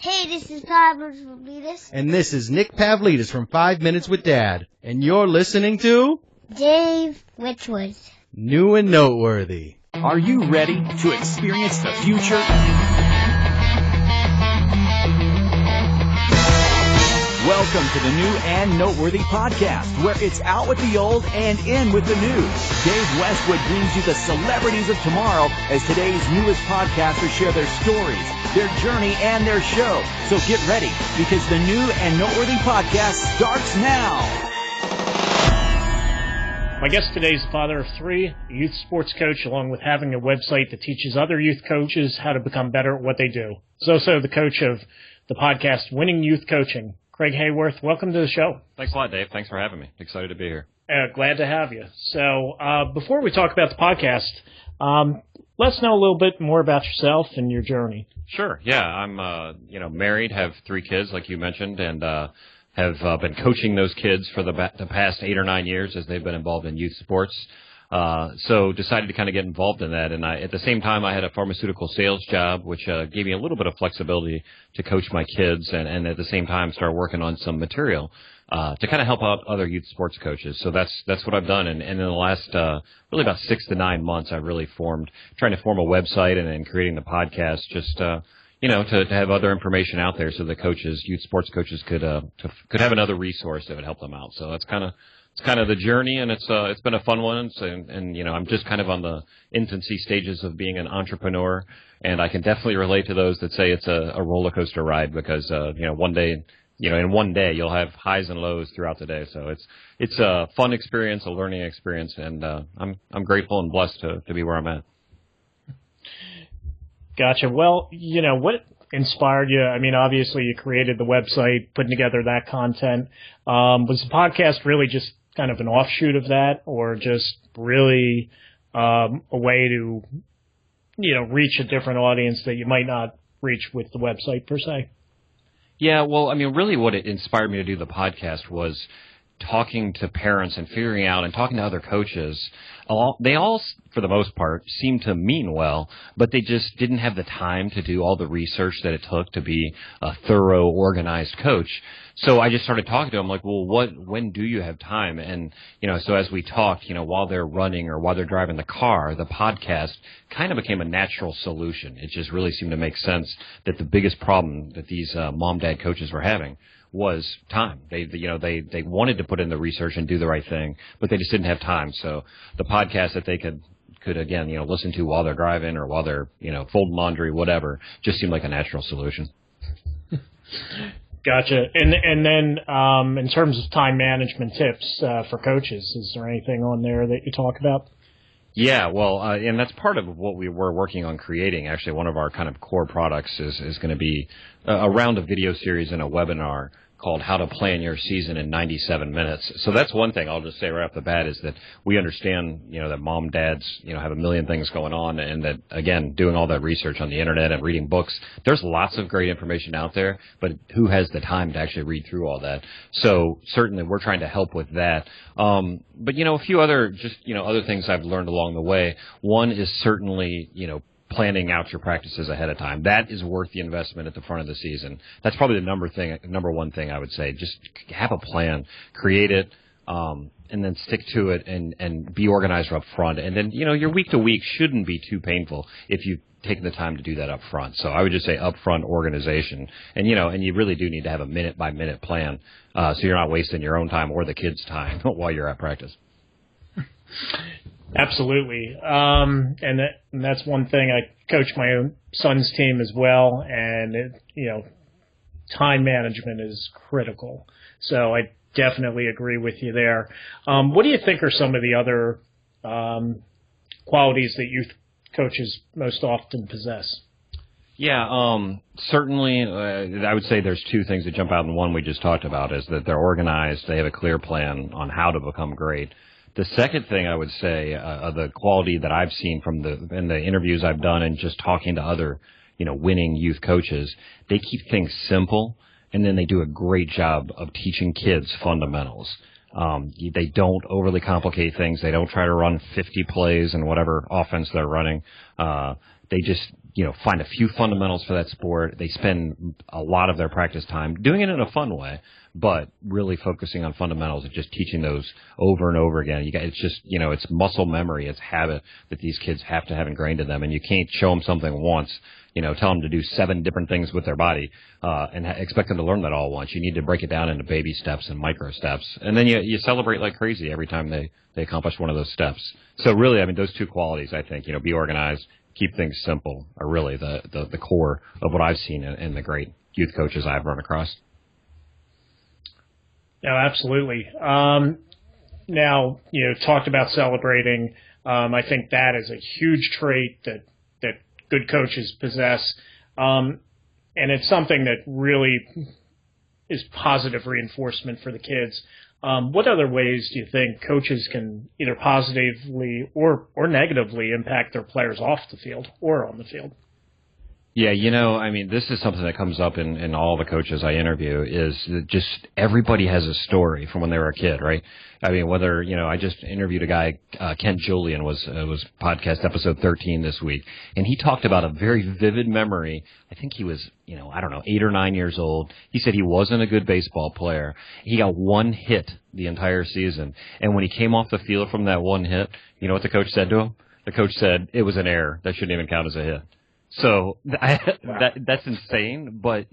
Hey, this is Pavlidis. And this is Nick Pavlidis from 5 Minutes with Dad. And you're listening to... Dave Witchwood. New and Noteworthy. Are you ready to experience the future? Welcome to the New and Noteworthy podcast, where it's out with the old and in with the new. Dave Westwood brings you the celebrities of tomorrow as today's newest podcasters share their stories, their journey, and their show. So get ready, because the New and Noteworthy podcast starts now. My guest today is the father of three, a youth sports coach, along with having a website that teaches other youth coaches how to become better at what they do. He's also the coach of the podcast Winning Youth Coaching. Craig Haworth, welcome to the show. Thanks a lot, Dave. Thanks for having me. Excited to be here. Glad to have you. So before we talk about the podcast, let's know a little bit more about yourself and your journey. Sure. Yeah, I'm married, have 3 kids, like you mentioned, and have been coaching those kids for the past 8 or 9 years as they've been involved in youth sports. So decided to kind of get involved in that. And at the same time, I had a pharmaceutical sales job, which gave me a little bit of flexibility to coach my kids and at the same time start working on some material to kind of help out other youth sports coaches. So that's what I've done. And in the last really about 6 to 9 months, I've really trying to form a website and creating the podcast just to have other information out there so the coaches, youth sports coaches could have another resource that would help them out. So it's kind of the journey, and it's been a fun one. And I'm just kind of on the infancy stages of being an entrepreneur, and I can definitely relate to those that say it's a roller coaster ride because one day, in one day you'll have highs and lows throughout the day. So it's a fun experience, a learning experience, and I'm grateful and blessed to be where I'm at. Gotcha. Well, what inspired you? I mean, obviously you created the website, putting together that content. Was the podcast really just kind of an offshoot of that, or just really a way to, reach a different audience that you might not reach with the website per se? Yeah, well, I mean, really what it inspired me to do the podcast was talking to parents and figuring out and talking to other coaches. They all, for the most part, seem to mean well, but they just didn't have the time to do all the research that it took to be a thorough, organized coach. So I just started talking to them like, well, when do you have time? And, so as we talked, while they're running or while they're driving the car, the podcast kind of became a natural solution. It just really seemed to make sense that the biggest problem that these mom-dad coaches were having was time. They wanted to put in the research and do the right thing, but they just didn't have time. So the podcast that they could again, listen to while they're driving or while they're, folding laundry, whatever, just seemed like a natural solution. Gotcha. And then in terms of time management tips for coaches, is there anything on there that you talk about? Yeah, well, and that's part of what we were working on creating. Actually, one of our kind of core products is going to be around a video series and a webinar called How to Plan Your Season in 97 Minutes. So that's one thing I'll just say right off the bat is that we understand, that mom, dads, have a million things going on, and that, again, doing all that research on the internet and reading books, there's lots of great information out there, but who has the time to actually read through all that? So certainly we're trying to help with that. But, a few other other things I've learned along the way. One is certainly, planning out your practices ahead of time. That is worth the investment at the front of the season. That's probably the number one thing I would say. Just have a plan, create it, and then stick to it and be organized up front. And then, your week to week shouldn't be too painful if you've taken the time to do that up front. So I would just say upfront organization. And, and you really do need to have a minute by minute plan, so you're not wasting your own time or the kids' time while you're at practice. Absolutely. And that's one thing. I coach my own son's team as well, and time management is critical. So I definitely agree with you there. What do you think are some of the other qualities that youth coaches most often possess? Yeah, certainly I would say there's 2 things that jump out, and one we just talked about is that they're organized, they have a clear plan on how to become great. The second thing I would say, the quality that I've seen in the interviews I've done and just talking to other, winning youth coaches, they keep things simple, and then they do a great job of teaching kids fundamentals. They don't overly complicate things. They don't try to run 50 plays and whatever offense they're running. They just, find a few fundamentals for that sport. They spend a lot of their practice time doing it in a fun way, but really focusing on fundamentals and just teaching those over and over again. It's just, it's muscle memory. It's habit that these kids have to have ingrained in them. And you can't show them something once, tell them to do 7 different things with their body, and expect them to learn that all once. You need to break it down into baby steps and micro steps. And then you celebrate like crazy every time they accomplish one of those steps. So really, those 2 qualities, I think, be organized, keep things simple, are really the core of what I've seen in the great youth coaches I've run across. No, absolutely. Now, talked about celebrating. I think that is a huge trait that good coaches possess. And it's something that really is positive reinforcement for the kids. What other ways do you think coaches can either positively or negatively impact their players off the field or on the field? Yeah, this is something that comes up in all the coaches I interview, is that just everybody has a story from when they were a kid, right? Whether, I just interviewed a guy, Kent Julian was podcast episode 13 this week, and he talked about a very vivid memory. I think he was, 8 or 9 years old. He said he wasn't a good baseball player. He got 1 hit the entire season, and when he came off the field from that 1 hit, you know what the coach said to him? The coach said it was an error. That shouldn't even count as a hit. So that's insane, but,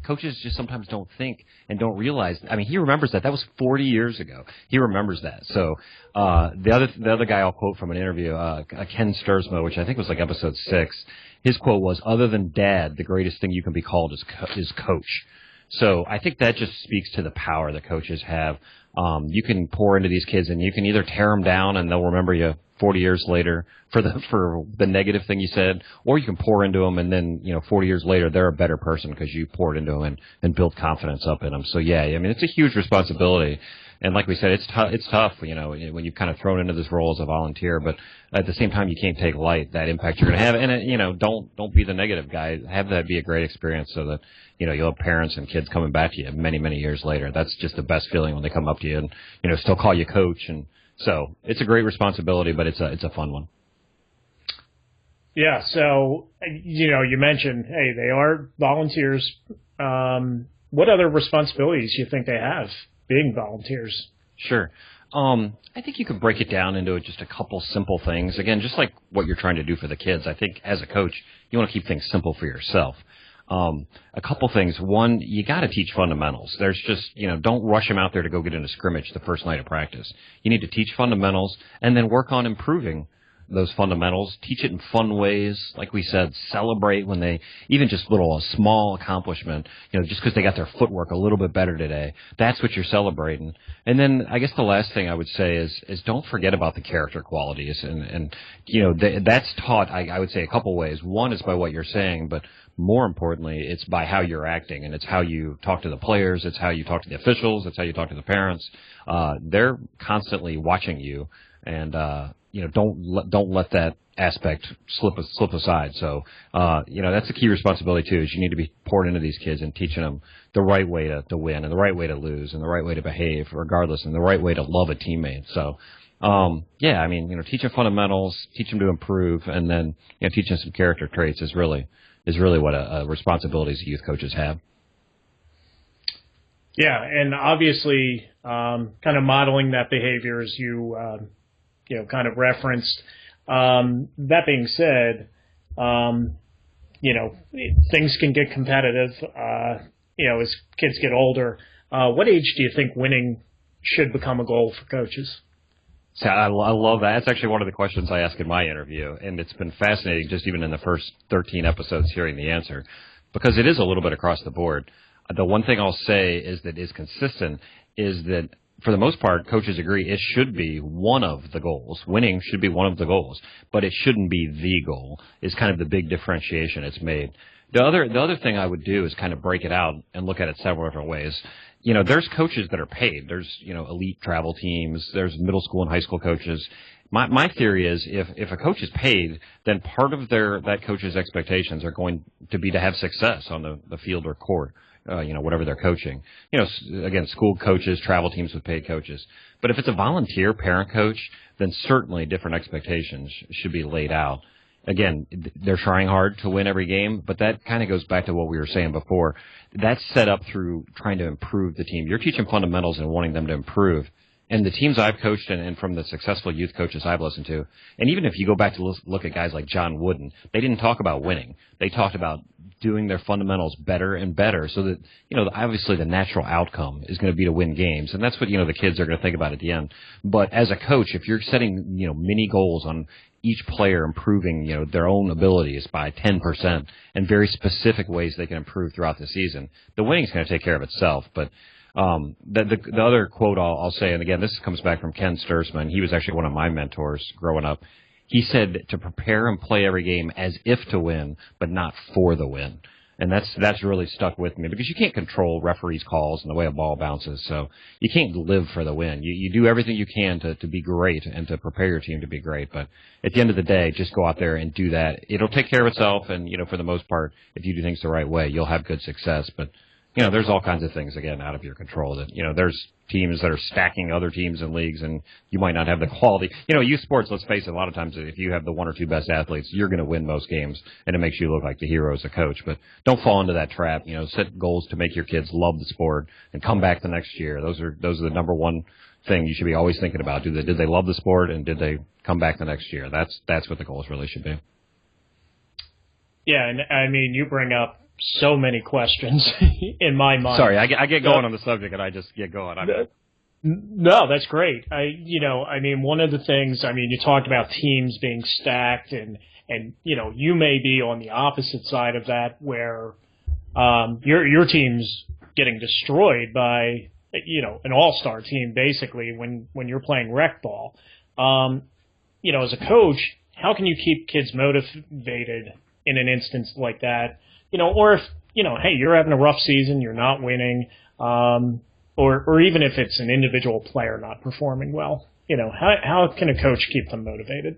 coaches just sometimes don't think and don't realize. He remembers that. That was 40 years ago. He remembers that. So the other guy I'll quote from an interview, Ken Sturzma, which I think was like episode 6, his quote was, "Other than dad, the greatest thing you can be called is coach." So I think that just speaks to the power that coaches have. You can pour into these kids, and you can either tear them down and they'll remember you 40 years later for the negative thing you said, or you can pour into them and then, 40 years later, they're a better person because you poured into them and built confidence up in them. So yeah, it's a huge responsibility. And like we said, it's tough, when you're kind of thrown into this role as a volunteer, but at the same time, you can't take light that impact you're going to have. And, don't be the negative guy. Have that be a great experience so that, you'll have parents and kids coming back to you many, many years later. That's just the best feeling when they come up to you and, still call you coach. And so it's a great responsibility, but it's a fun one. Yeah. So, you mentioned, hey, they are volunteers. What other responsibilities do you think they have being volunteers? Sure. I think you could break it down into just a couple simple things. Again, just like what you're trying to do for the kids, I think as a coach, you want to keep things simple for yourself. A couple things. One, you got to teach fundamentals. There's just, don't rush them out there to go get in a scrimmage the first night of practice. You need to teach fundamentals and then work on improving those fundamentals. Teach it in fun ways. Like we said, celebrate when they, even just a small accomplishment, just because they got their footwork a little bit better today. That's what you're celebrating. And then I guess the last thing I would say is don't forget about the character qualities. And that's taught, I would say, a couple ways. One is by what you're saying, but more importantly, it's by how you're acting, and it's how you talk to the players, it's how you talk to the officials, it's how you talk to the parents. They're constantly watching you, and don't let that aspect slip aside. So that's a key responsibility too. Is you need to be poured into these kids and teaching them the right way to win, and the right way to lose, and the right way to behave, regardless, and the right way to love a teammate. So. Teach them fundamentals, teach them to improve, and then teach them some character traits is really what a responsibilities youth coaches have. Yeah, and obviously, kind of modeling that behavior as you kind of referenced. That being said, things can get competitive. As kids get older. What age do you think winning should become a goal for coaches? So I love that. That's actually one of the questions I ask in my interview, and it's been fascinating just even in the first 13 episodes hearing the answer, because it is a little bit across the board. The one thing I'll say is that is consistent is that for the most part, coaches agree it should be one of the goals. Winning should be one of the goals, but it shouldn't be the goal is kind of the big differentiation it's made. The other thing I would do is kind of break it out and look at it several different ways. There's coaches that are paid. There's, elite travel teams. There's middle school and high school coaches. My theory is if a coach is paid, then part of that coach's expectations are going to be to have success on the field or court, whatever they're coaching. Again, school coaches, travel teams with paid coaches. But if it's a volunteer parent coach, then certainly different expectations should be laid out. again, they're trying hard to win every game, but that kind of goes back to what we were saying before. That's set up through trying to improve the team. You're teaching fundamentals and wanting them to improve. And the teams I've coached and from the successful youth coaches I've listened to, and even if you go back to look at guys like John Wooden, they didn't talk about winning. They talked about doing their fundamentals better and better so that, obviously the natural outcome is going to be to win games. And that's what, the kids are going to think about at the end. But as a coach, if you're setting, mini goals on each player improving, their own abilities by 10% and very specific ways they can improve throughout the season, the winning's going to take care of itself. But the other quote I'll say, and again, this comes back from Ken Stursman. He was actually one of my mentors growing up. He said to prepare and play every game as if to win, but not for the win. And that's really stuck with me because you can't control referees' calls and the way a ball bounces. So you can't live for the win. You do everything you can to be great and to prepare your team to be great. But at the end of the day, just go out there and do that. It'll take care of itself. And, for the most part, if you do things the right way, you'll have good success. But there's all kinds of things, again, out of your control that, there's teams that are stacking other teams in leagues and you might not have the quality. Youth sports, let's face it, a lot of times if you have the one or two best athletes, you're going to win most games and it makes you look like the hero as a coach. But don't fall into that trap. Set goals to make your kids love the sport and come back the next year. Those are the number one thing you should be always thinking about. Did they love the sport and did they come back the next year? That's what the goals really should be. Yeah, and I mean, you bring up so many questions in my mind. Sorry, I get going on the subject and I just get going. No, that's great. One of the things, you talked about teams being stacked and you may be on the opposite side of that where your team's getting destroyed by, an all-star team basically when you're playing rec ball. As a coach, how can you keep kids motivated in an instance like that? Or if, hey, you're having a rough season, you're not winning, or even if it's an individual player not performing well, how can a coach keep them motivated?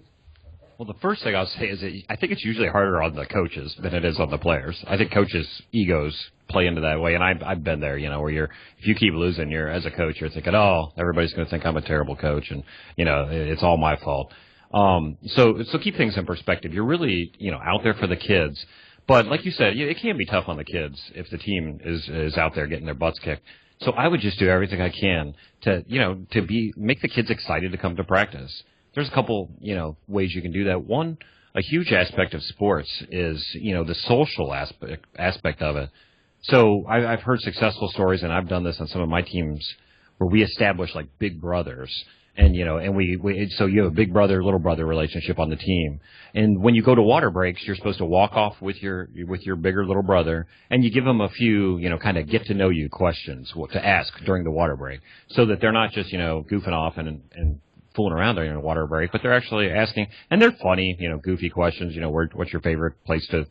Well, the first thing I'll say is that I think it's usually harder on the coaches than it is on the players. I think coaches' egos play into that way, and I've been there, where if you keep losing, as a coach, you're thinking, oh, everybody's going to think I'm a terrible coach, and, it's all my fault. So keep things in perspective. You're really, out there for the kids. But like you said, it can be tough on the kids if the team is out there getting their butts kicked. So I would just do everything I can to make the kids excited to come to practice. There's a couple, ways you can do that. One, a huge aspect of sports is, the social aspect of it. So I've heard successful stories, and I've done this on some of my teams where we establish like big brothers. And, so you have a big brother, little brother relationship on the team. And when you go to water breaks, you're supposed to walk off with your bigger little brother and you give them a few, kind of get to know you questions to ask during the water break so that they're not just, goofing off and fooling around during the water break, but they're actually asking, and they're funny, goofy questions, what's your favorite place to,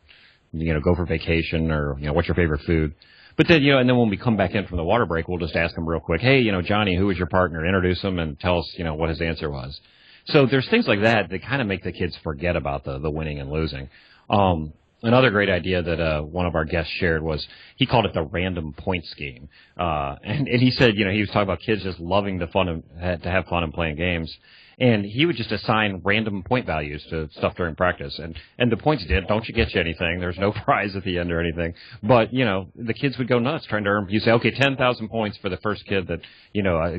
go for vacation or, what's your favorite food? But then, and then when we come back in from the water break, we'll just ask them real quick, hey, Johnny, who was your partner? Introduce him and tell us, what his answer was. So there's things like that kind of make the kids forget about the winning and losing. Another great idea that one of our guests shared was he called it the random points game. And he said, he was talking about kids just loving to have fun and playing games. And he would just assign random point values to stuff during practice. And the points don't get you anything. There's no prize at the end or anything. But, the kids would go nuts trying to earn. You say, okay, 10,000 points for the first kid that,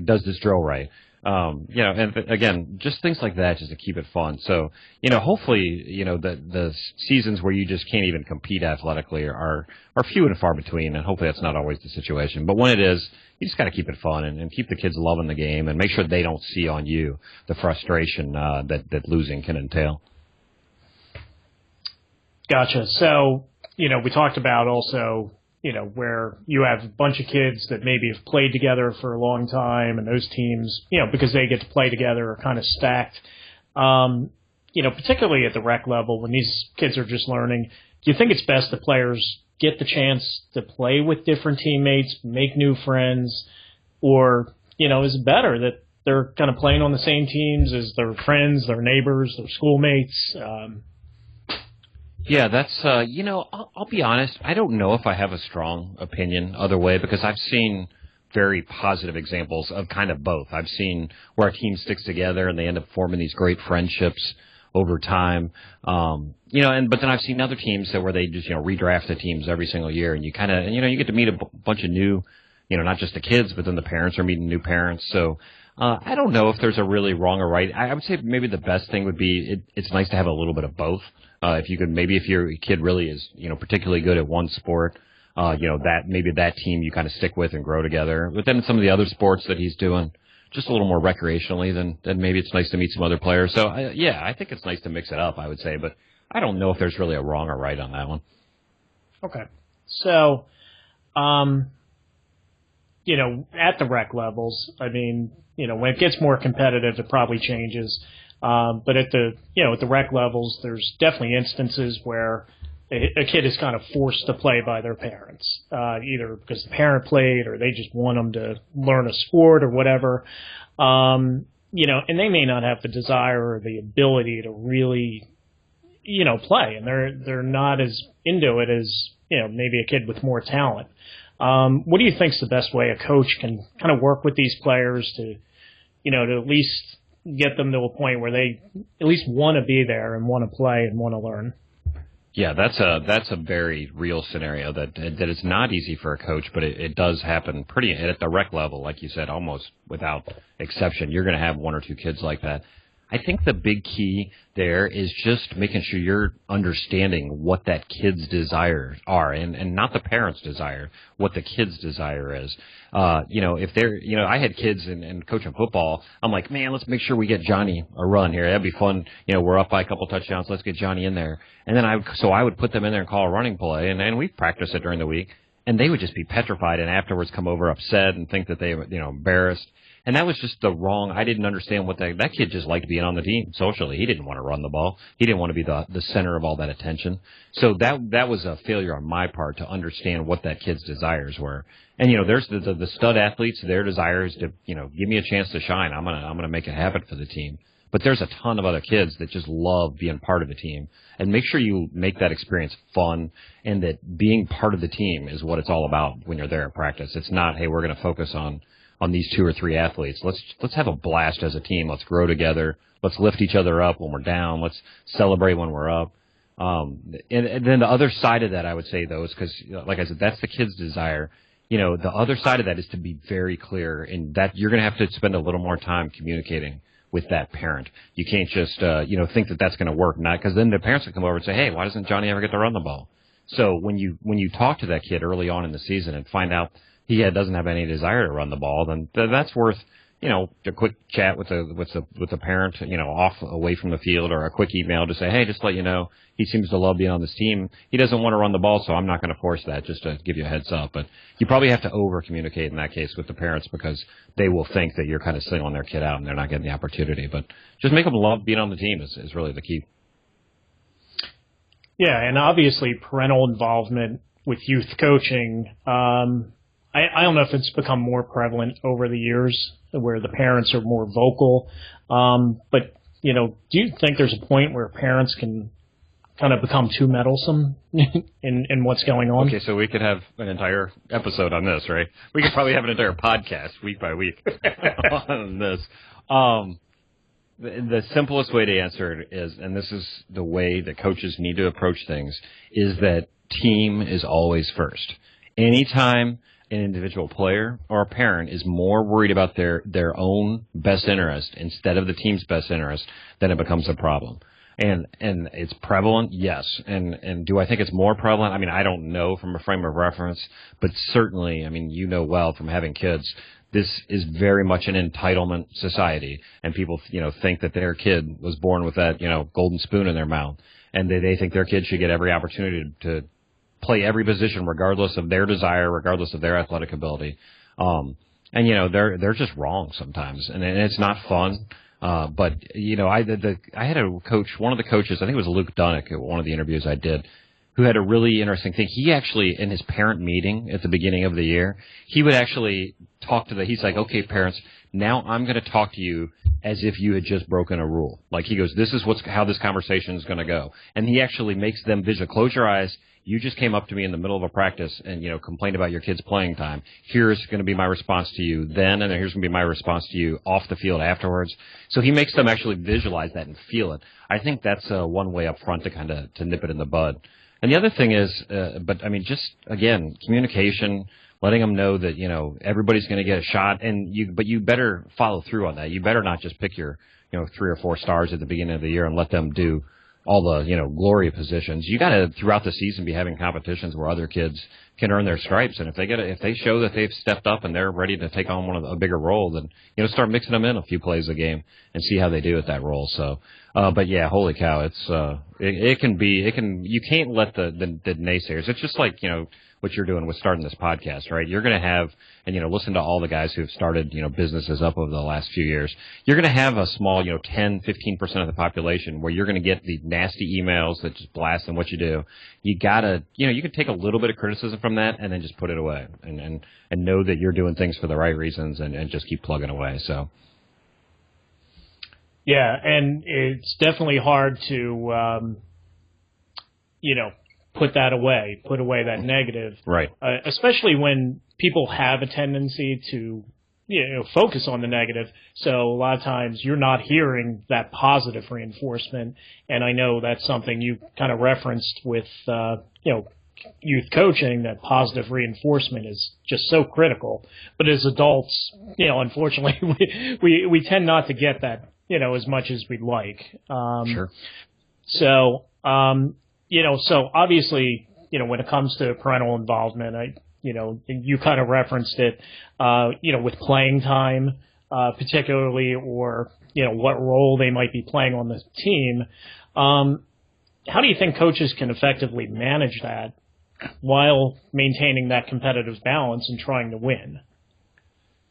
does this drill right. And again, just things like that just to keep it fun. So, hopefully, the seasons where you just can't even compete athletically are few and far between. And hopefully that's not always the situation. But when it is, you just got to keep it fun and keep the kids loving the game and make sure they don't see on you the frustration that losing can entail. Gotcha. So, we talked about also, where you have a bunch of kids that maybe have played together for a long time and those teams, because they get to play together are kind of stacked. Particularly at the rec level when these kids are just learning, do you think it's best that players get the chance to play with different teammates, make new friends, or, is it better that they're kind of playing on the same teams as their friends, their neighbors, their schoolmates? Yeah, that's, I'll be honest. I don't know if I have a strong opinion other way because I've seen very positive examples of kind of both. I've seen where a team sticks together and they end up forming these great friendships over time. But then I've seen other teams where they just, redraft the teams every single year, and you kind of, you get to meet a bunch of new, not just the kids, but then the parents are meeting new parents. So, I don't know if there's a really wrong or right. I would say maybe the best thing would be it's nice to have a little bit of both. If you could, maybe if your kid really is, particularly good at one sport, that team you kind of stick with and grow together. But then some of the other sports that he's doing, just a little more recreationally, then maybe it's nice to meet some other players. So, I think it's nice to mix it up, I would say. But I don't know if there's really a wrong or right on that one. Okay. So, at the rec levels, I mean, when it gets more competitive, it probably changes. But at the rec levels, there's definitely instances where a kid is kind of forced to play by their parents, either because the parent played or they just want them to learn a sport or whatever. And they may not have the desire or the ability to really, play, and they're not as into it as, maybe a kid with more talent. What do you think is the best way a coach can kind of work with these players to at least get them to a point where they at least want to be there and want to play and want to learn? Yeah, that's a very real scenario that it's not easy for a coach, but it does happen pretty at the rec level, like you said, almost without exception. You're going to have one or two kids like that. I think the big key there is just making sure you're understanding what that kid's desires are and not the parent's desire, what the kid's desire is. If they're, I had kids and coaching football, I'm like, man, let's make sure we get Johnny a run here. That'd be fun. We're up by a couple touchdowns. Let's get Johnny in there. And then I would put them in there and call a running play, and we practice it during the week. And they would just be petrified and afterwards come over upset and think that they were, embarrassed. And that was just I didn't understand what that kid just liked being on the team socially. He didn't want to run the ball. He didn't want to be the center of all that attention. So that was a failure on my part to understand what that kid's desires were. And, there's the stud athletes, their desire is to, give me a chance to shine. I'm going to make it happen for the team. But there's a ton of other kids that just love being part of the team. And make sure you make that experience fun and that being part of the team is what it's all about when you're there at practice. It's not, hey, we're going to focus on these two or three athletes. Let's have a blast as a team. Let's grow together. Let's lift each other up when we're down. Let's celebrate when we're up. And then the other side of that, I would say, though, is because, like I said, that's the kid's desire. The other side of that is to be very clear in that you're going to have to spend a little more time communicating with that parent. You can't just, think that that's going to work. Not because then the parents will come over and say, hey, why doesn't Johnny ever get to run the ball? So when you talk to that kid early on in the season and find out he doesn't have any desire to run the ball, then that's worth, a quick chat with the parent, off away from the field, or a quick email to say, hey, just to let you know, he seems to love being on this team. He doesn't want to run the ball, so I'm not going to force that, just to give you a heads up. But you probably have to over communicate in that case with the parents because they will think that you're kind of singling their kid out and they're not getting the opportunity. But just make them love being on the team is really the key. Yeah, and obviously parental involvement with youth coaching, I don't know if it's become more prevalent over the years where the parents are more vocal. But, do you think there's a point where parents can kind of become too meddlesome in what's going on? Okay, so we could have an entire episode on this, right? We could probably have an entire podcast week by week on this. The simplest way to answer it is, and this is the way that coaches need to approach things, is that team is always first. Anytime an individual player or a parent is more worried about their own best interest instead of the team's best interest, then it becomes a problem. And it's prevalent, yes. And do I think it's more prevalent? I mean, I don't know from a frame of reference, but certainly, I mean, well from having kids, this is very much an entitlement society, and people, think that their kid was born with that, golden spoon in their mouth, and they think their kid should get every opportunity to play every position regardless of their desire, regardless of their athletic ability. And they're just wrong sometimes, and it's not fun. But I had a coach, one of the coaches, I think it was Luke Dunnick at one of the interviews I did, who had a really interesting thing. He actually, in his parent meeting at the beginning of the year, he would actually talk to he's like, okay, parents, now I'm going to talk to you as if you had just broken a rule. Like he goes, this is how this conversation is going to go. And he actually makes them close your eyes. you just came up to me in the middle of a practice and, complained about your kid's playing time. Here's going to be my response to you then, and here's going to be my response to you off the field afterwards. So he makes them actually visualize that and feel it. I think that's one way up front to nip it in the bud. And the other thing is, just, again, communication, letting them know that, everybody's going to get a shot, but you better follow through on that. You better not just pick your, 3 or 4 stars at the beginning of the year and let them do all the, glory positions. You got to, throughout the season, be having competitions where other kids can earn their stripes. And if they show that they've stepped up and they're ready to take on a bigger role, then, start mixing them in a few plays a game and see how they do at that role. So, but yeah, holy cow, you can't let the naysayers. It's just like, what you're doing with starting this podcast, right? You're going to have, and, listen to all the guys who've started, businesses up over the last few years. You're going to have a small, 10, 15% of the population where you're going to get the nasty emails that just blast on what you do. You got to, you can take a little bit of criticism from that and then just put it away and know that you're doing things for the right reasons and just keep plugging away. So. Yeah, and it's definitely hard to, put away that negative. Right. Especially when people have a tendency to, focus on the negative. So a lot of times you're not hearing that positive reinforcement. And I know that's something you kind of referenced with, youth coaching, that positive reinforcement is just so critical. But as adults, unfortunately, we tend not to get that, as much as we'd like. Sure. So, so obviously, when it comes to parental involvement, you kind of referenced it, with playing time, particularly, or, what role they might be playing on the team. How do you think coaches can effectively manage that while maintaining that competitive balance and trying to win?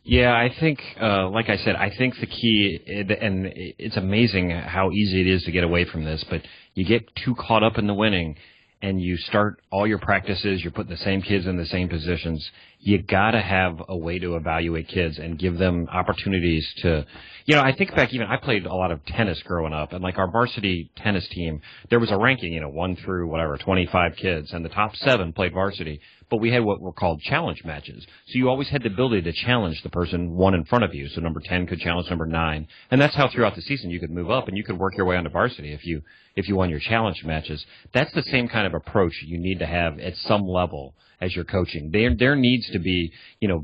Yeah, I think, like I said, I think the key, and it's amazing how easy it is to get away from this, but you get too caught up in the winning and you start all your practices, you're putting the same kids in the same positions. You got to have a way to evaluate kids and give them opportunities to, I think back I played a lot of tennis growing up, and like our varsity tennis team, there was a ranking, 1 through 25 kids, and the top 7 played varsity. But we had what were called challenge matches. So you always had the ability to challenge the person one in front of you. So number 10 could challenge number 9. And that's how throughout the season you could move up and you could work your way onto varsity if you won your challenge matches. That's the same kind of approach you need to have at some level as you're coaching. There needs to be,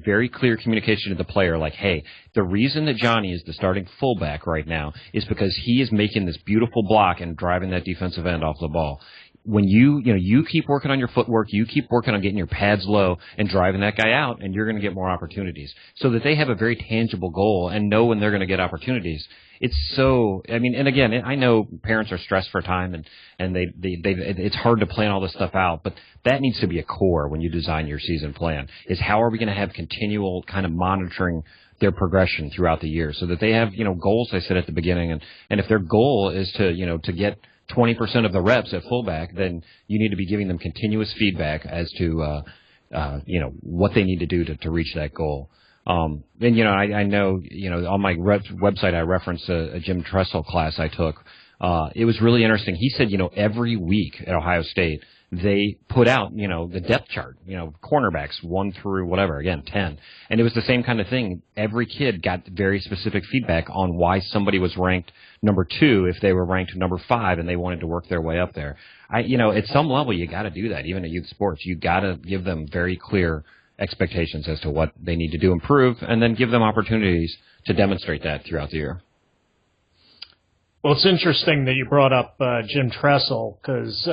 very clear communication to the player like, hey, the reason that Johnny is the starting fullback right now is because he is making this beautiful block and driving that defensive end off the ball. When you keep working on your footwork, you keep working on getting your pads low and driving that guy out, and you're going to get more opportunities. So that they have a very tangible goal and know when they're going to get opportunities. It's so, and again, I know parents are stressed for time and it's hard to plan all this stuff out, but that needs to be a core when you design your season plan, is how are we going to have continual kind of monitoring their progression throughout the year so that they have, goals they set at the beginning. And if their goal is to get 20% of the reps at fullback, then you need to be giving them continuous feedback as to, what they need to do to reach that goal. And, I know, on my website, I referenced a Jim Tressel class I took. It was really interesting. He said, every week at Ohio State, they put out, the depth chart, cornerbacks 1 through whatever, again, 10. And it was the same kind of thing. Every kid got very specific feedback on why somebody was ranked number 2 if they were ranked number 5 and they wanted to work their way up there. At some level, you got to do that, even at youth sports. You got to give them very clear expectations as to what they need to do improve and then give them opportunities to demonstrate that throughout the year. Well, it's interesting that you brought up Jim Tressel because,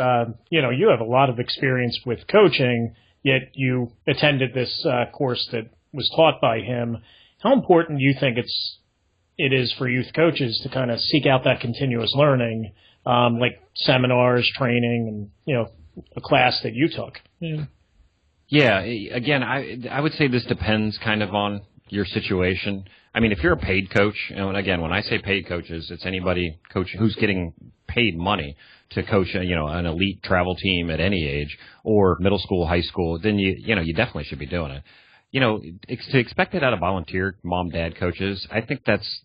you have a lot of experience with coaching, yet you attended this course that was taught by him. How important do you think it is for youth coaches to kind of seek out that continuous learning, like seminars, training, and, a class that you took? Yeah, again, I would say this depends kind of on your situation. If you're a paid coach, and again, when I say paid coaches, it's anybody coach who's getting paid money to coach, an elite travel team at any age or middle school, high school, then you definitely should be doing it. to expect it out of volunteer mom, dad coaches, I think that's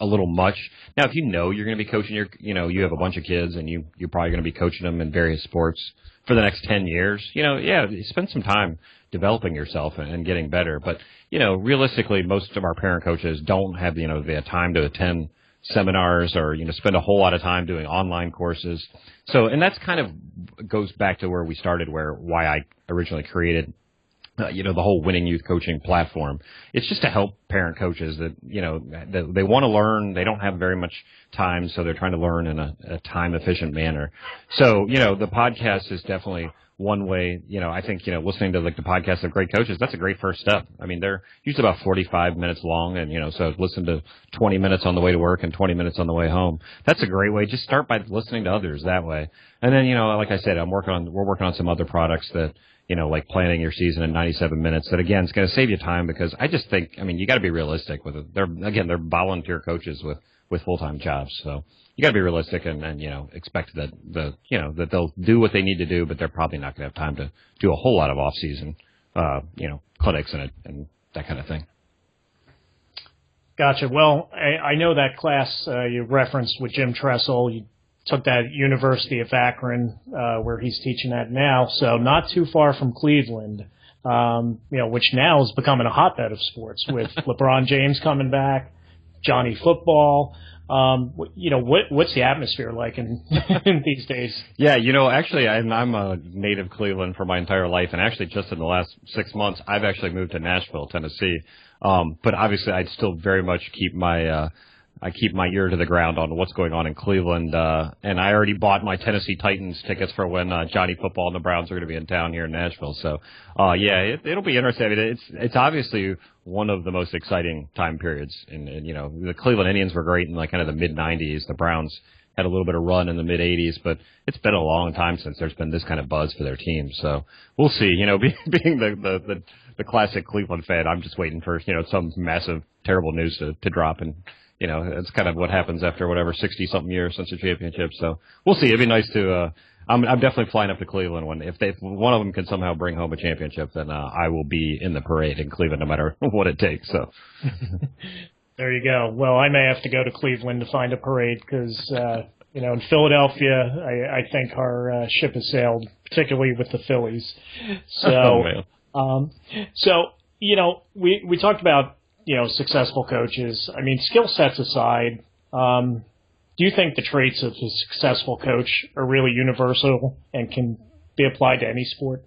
a little much. Now, if you're going to be coaching you have a bunch of kids and you're probably going to be coaching them in various sports for the next 10 years, spend some time developing yourself and getting better. But, realistically, most of our parent coaches don't have, the time to attend seminars or, spend a whole lot of time doing online courses. So, and that's kind of goes back to where we started, why I originally created the whole Winning Youth Coaching platform. It's just to help parent coaches that, that they want to learn. They don't have very much time, so they're trying to learn in a time-efficient manner. So, the podcast is definitely one way. I think, listening to the podcast of great coaches, that's a great first step. I mean, they're usually about 45 minutes long, and, so listen to 20 minutes on the way to work and 20 minutes on the way home. That's a great way. Just start by listening to others that way. And then, like I said, we're working on some other products that, like planning your season in 97 minutes. That again, it's going to save you time because I just think, you got to be realistic with it. They're volunteer coaches with full-time jobs. So you got to be realistic and expect that that they'll do what they need to do, but they're probably not going to have time to do a whole lot of off-season, clinics and that kind of thing. Gotcha. Well, I know that class you referenced with Jim Tressel. You took that at University of Akron, where he's teaching at now, so not too far from Cleveland, which now is becoming a hotbed of sports with LeBron James coming back, Johnny Football. What's the atmosphere like in these days? Yeah, actually, I'm a native Cleveland for my entire life, and actually just in the last 6 months, I've actually moved to Nashville, Tennessee. But obviously, I'd still very much keep my ear to the ground on what's going on in Cleveland, and I already bought my Tennessee Titans tickets for when Johnny Football and the Browns are going to be in town here in Nashville. So, it'll be interesting. I mean, it's obviously one of the most exciting time periods. And the Cleveland Indians were great in kind of the mid '90s. The Browns had a little bit of run in the mid '80s, but it's been a long time since there's been this kind of buzz for their team. So we'll see. Being the classic Cleveland fan, I'm just waiting for some massive terrible news to drop and. It's kind of what happens after 60-something years since a championship. So we'll see. It'd be nice to. I'm definitely flying up to Cleveland if one of them can somehow bring home a championship, then I will be in the parade in Cleveland no matter what it takes. So. There you go. Well, I may have to go to Cleveland to find a parade because in Philadelphia, I think our ship has sailed, particularly with the Phillies. So, we talked about. Successful coaches. I mean, skill sets aside, do you think the traits of a successful coach are really universal and can be applied to any sport?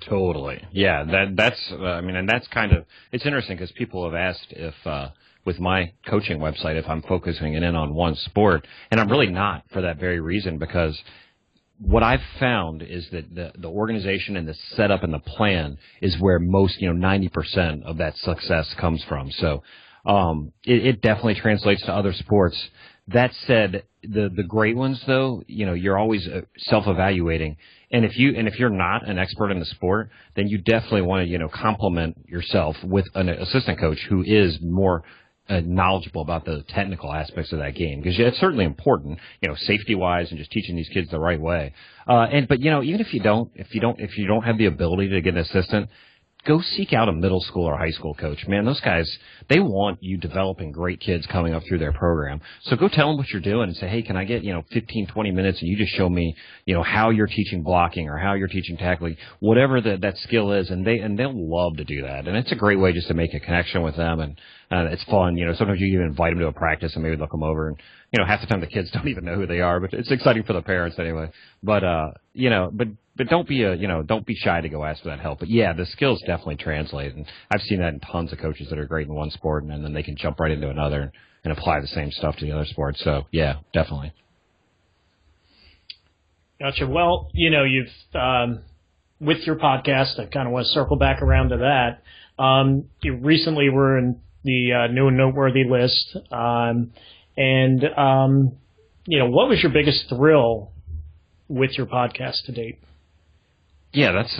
Totally. Yeah, that's and that's kind of, it's interesting because people have asked if, with my coaching website, if I'm focusing in on one sport, and I'm really not for that very reason because what I've found is that the organization and the setup and the plan is where most, 90% of that success comes from. So, it definitely translates to other sports. That said, the great ones though, you're always self-evaluating. And if you're not an expert in the sport, then you definitely want to, complement yourself with an assistant coach who is more knowledgeable about the technical aspects of that game because it's certainly important, safety wise and just teaching these kids the right way. But even if you don't have the ability to get an assistant, go seek out a middle school or high school coach. Man, those guys, they want you developing great kids coming up through their program. So go tell them what you're doing and say, hey, can I get, 15, 20 minutes and you just show me, how you're teaching blocking or how you're teaching tackling, whatever that skill is. And they'll love to do that. And it's a great way just to make a connection with them. And it's fun. Sometimes you even invite them to a practice and maybe they'll come over and, half the time the kids don't even know who they are, but it's exciting for the parents anyway. But don't be shy to go ask for that help. But yeah, the skills definitely translate. And I've seen that in tons of coaches that are great in one sport and then they can jump right into another and apply the same stuff to the other sports. So yeah, definitely. Gotcha. Well, you've, with your podcast, I kind of want to circle back around to that. You recently were in the new and noteworthy list. What was your biggest thrill with your podcast to date? Yeah, that's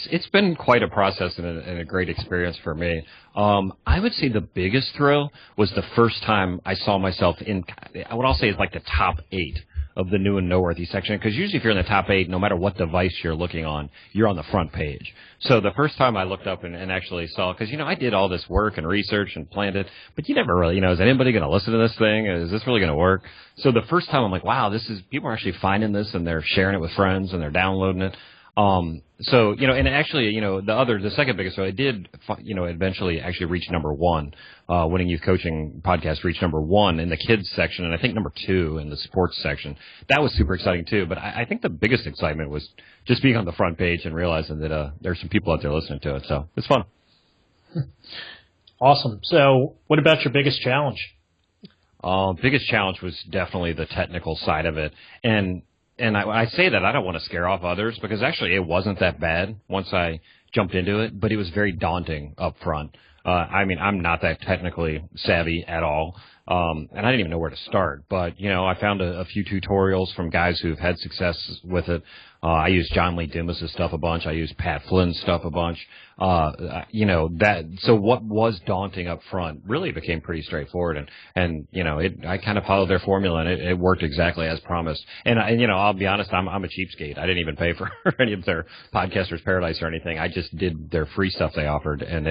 it's been quite a process and a great experience for me. I would say the biggest thrill was the first time I saw myself in what I'll say is like the top 8 of the new and noteworthy section, because usually if you're in the top 8, no matter what device you're looking on, you're on the front page. So the first time I looked up and actually saw, because, I did all this work and research and planned it, but you never really, is anybody going to listen to this thing? Is this really going to work? So the first time I'm like, wow, people are actually finding this and they're sharing it with friends and they're downloading it. So, and actually, the second biggest, so it did, eventually actually reach number 1. Winning Youth Coaching podcast reached number 1 in the kids section, and I think number 2 in the sports section. That was super exciting too. But I think the biggest excitement was just being on the front page and realizing that there's some people out there listening to it. So it's fun. Awesome. So what about your biggest challenge? Biggest challenge was definitely the technical side of it. And I say that I don't want to scare off others, because actually it wasn't that bad once I jumped into it, but it was very daunting up front. I'm not that technically savvy at all, and I didn't even know where to start. But, I found a few tutorials from guys who've had success with it. I used John Lee Dumas' stuff a bunch. I used Pat Flynn's stuff a bunch. So what was daunting up front really became pretty straightforward. And I kind of followed their formula, and it worked exactly as promised. And I'll be honest, I'm a cheapskate. I didn't even pay for any of their Podcasters Paradise or anything. I just did their free stuff they offered, and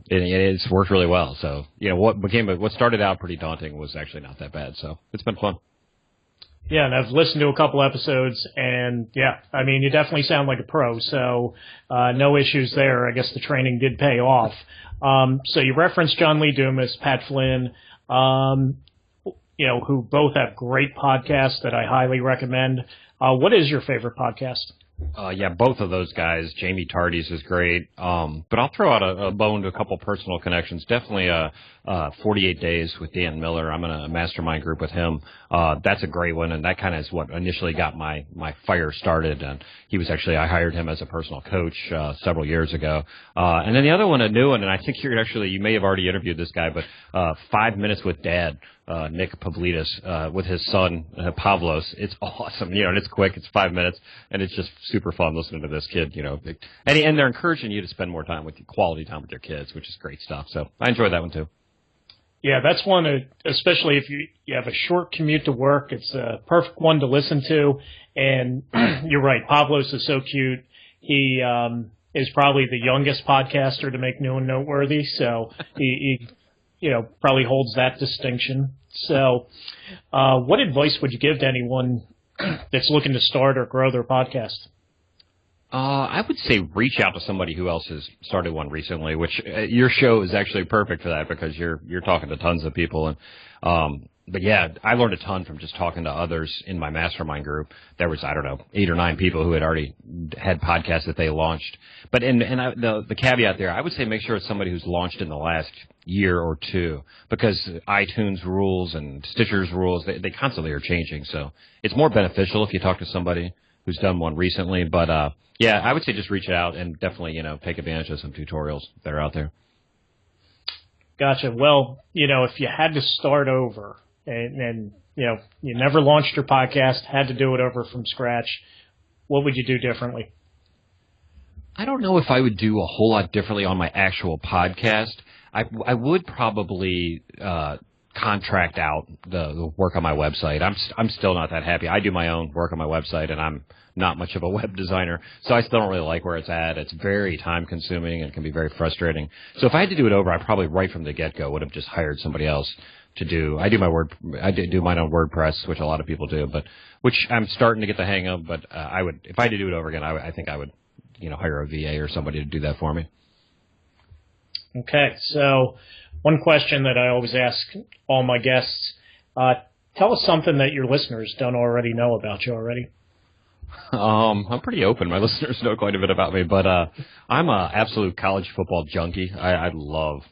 it's worked really well. So, what started out pretty daunting was actually not that bad. So it's been fun. Yeah, and I've listened to a couple episodes, and you definitely sound like a pro, so no issues there. I guess the training did pay off. So you referenced John Lee Dumas, Pat Flynn, who both have great podcasts that I highly recommend. What is your favorite podcast? Both of those guys. Jamie Tardy's is great. But I'll throw out a bone to a couple personal connections. Definitely 48 Days with Dan Miller. I'm in a mastermind group with him. That's a great one, and that kind of is what initially got my fire started. And he was actually, I hired him as a personal coach several years ago. And then the other one, a new one, and I think you may have already interviewed this guy, but 5 Minutes with Dad. Nick Pavlidis, with his son, Pavlos. It's awesome, and it's quick. It's 5 minutes, and it's just super fun listening to this kid, and they're encouraging you to spend more time quality time with your kids, which is great stuff. So I enjoyed that one too. Yeah, that's one, especially if you have a short commute to work, it's a perfect one to listen to. And you're right, Pavlos is so cute. He is probably the youngest podcaster to make New and Noteworthy, so he probably holds that distinction. So what advice would you give to anyone that's looking to start or grow their podcast? I would say reach out to somebody who else has started one recently, which your show is actually perfect for that, because you're talking to tons of people. And but yeah, I learned a ton from just talking to others in my mastermind group. There was, 8 or 9 people who had already had podcasts that they launched. But the caveat there, I would say make sure it's somebody who's launched in the last year or 2, because iTunes rules and Stitcher's rules, they constantly are changing. So it's more beneficial if you talk to somebody who's done one recently. But I would say just reach out and definitely, take advantage of some tutorials that are out there. Gotcha. Well, if you had to start over and you never launched your podcast, had to do it over from scratch, what would you do differently? I don't know if I would do a whole lot differently on my actual podcast. I would probably contract out the work on my website. I'm still not that happy. I do my own work on my website, and I'm not much of a web designer, so I still don't really like where it's at. It's very time consuming and can be very frustrating. So if I had to do it over, I probably right from the get go would have just hired somebody else to do. I do mine on WordPress, which a lot of people do, but which I'm starting to get the hang of. But I would, if I had to do it over again, I think I would, hire a VA or somebody to do that for me. Okay, so one question that I always ask all my guests, tell us something that your listeners don't already know about you already. I'm pretty open. My listeners know quite a bit about me, but I'm an absolute college football junkie. I love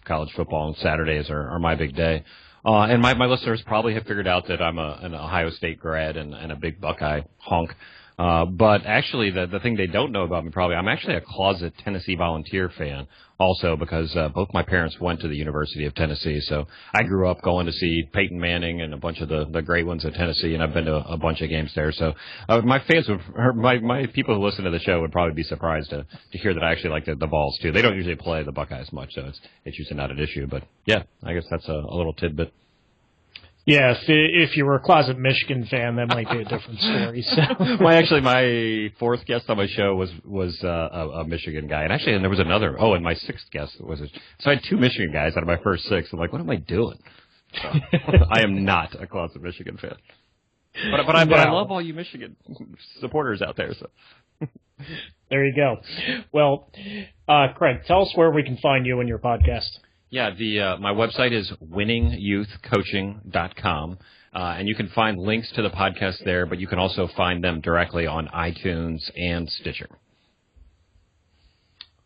college football, and Saturdays are my big day. And my listeners probably have figured out that I'm an Ohio State grad and a big Buckeye honk. But actually, the thing they don't know about me probably, I'm actually a closet Tennessee Volunteer fan also, because both my parents went to the University of Tennessee. So I grew up going to see Peyton Manning and a bunch of the great ones at Tennessee, and I've been to a bunch of games there. So my fans, my people who listen to the show would probably be surprised to hear that I actually like the Vols too. They don't usually play the Buckeyes much, so it's usually not an issue. But yeah, I guess that's a little tidbit. Yeah, if you were a closet Michigan fan, that might be a different story. So. Well, my fourth guest on my show was a Michigan guy, and there was another. Oh, and my sixth guest so I had two Michigan guys out of my first six. I'm like, what am I doing? So, I am not a closet Michigan fan, but I love all you Michigan supporters out there. So there you go. Well, Craig, tell us where we can find you and your podcast. Yeah, my website is winningyouthcoaching.com, and you can find links to the podcast there, but you can also find them directly on iTunes and Stitcher.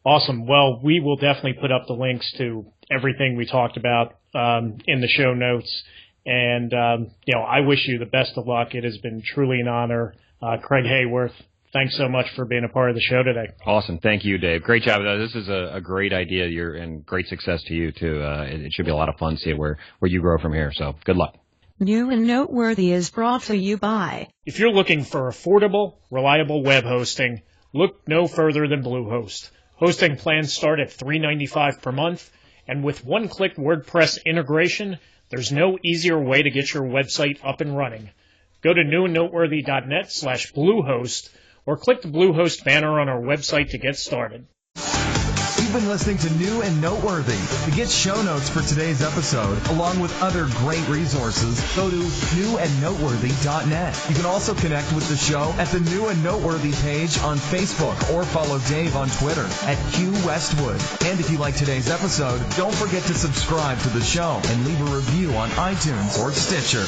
Awesome. Well, we will definitely put up the links to everything we talked about in the show notes, and I wish you the best of luck. It has been truly an honor. Craig Haworth, thanks so much for being a part of the show today. Awesome. Thank you, Dave. Great job. This is a great idea, and great success to you, too. It should be a lot of fun to see where you grow from here. So good luck. New and Noteworthy is brought to you by. If you're looking for affordable, reliable web hosting, look no further than Bluehost. Hosting plans start at $3.95 per month, and with one-click WordPress integration, there's no easier way to get your website up and running. Go to newandnoteworthy.net/Bluehost or click the Bluehost banner on our website to get started. You've been listening to New and Noteworthy. To get show notes for today's episode, along with other great resources, go to newandnoteworthy.net. You can also connect with the show at the New and Noteworthy page on Facebook or follow Dave on Twitter at Q Westwood. And if you like today's episode, don't forget to subscribe to the show and leave a review on iTunes or Stitcher.